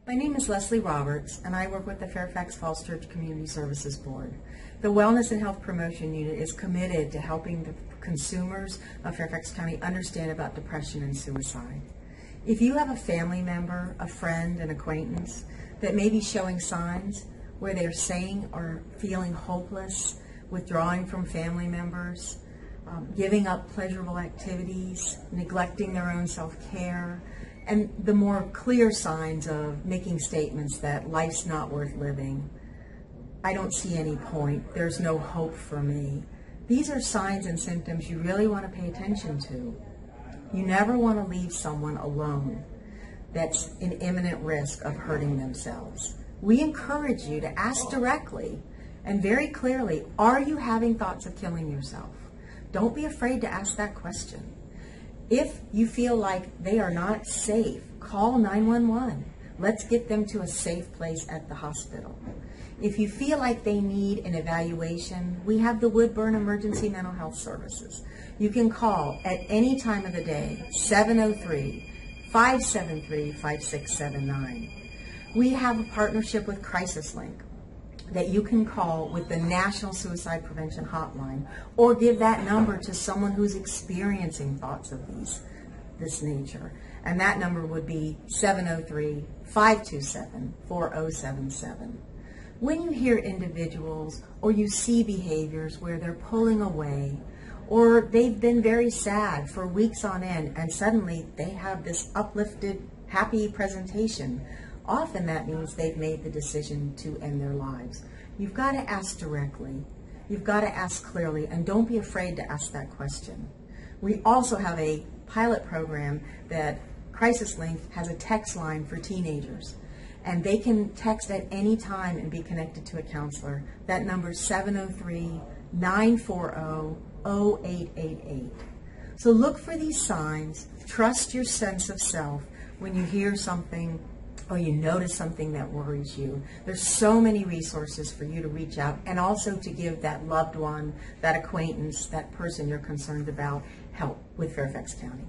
My name is Leslie Roberts, and I work with the Fairfax Falls Church Community Services Board. The Wellness and Health Promotion Unit is committed to helping the consumers of Fairfax County understand about depression and suicide. If you have a family member, a friend, an acquaintance that may be showing signs where they're saying or feeling hopeless, withdrawing from family members, giving up pleasurable activities, neglecting their own self-care, and the more clear signs of making statements that life's not worth living, I don't see any point, there's no hope for me. These are signs and symptoms you really want to pay attention to. You never want to leave someone alone that's in imminent risk of hurting themselves. We encourage you to ask directly and very clearly, are you having thoughts of killing yourself? Don't be afraid to ask that question. If you feel like they are not safe, call 911. Let's get them to a safe place at the hospital. If you feel like they need an evaluation, we have the Woodburn Emergency Mental Health Services. You can call at any time of the day, 703-573-5679. We have a partnership with Crisis Link that you can call with the National Suicide Prevention Hotline, or give that number to someone who's experiencing thoughts of this nature. And that number would be 703-527-4077. When you hear individuals or you see behaviors where they're pulling away, or they've been very sad for weeks on end and suddenly they have this uplifted, happy presentation, often that means they've made the decision to end their lives. You've got to ask directly. You've got to ask clearly, and don't be afraid to ask that question. We also have a pilot program that Crisis Link has a text line for teenagers, and they can text at any time and be connected to a counselor. That number is 703-940-0888. So look for these signs. Trust your sense of self when you hear something or you notice something that worries you. There's so many resources for you to reach out and also to give that loved one, that acquaintance, that person you're concerned about help with Fairfax County.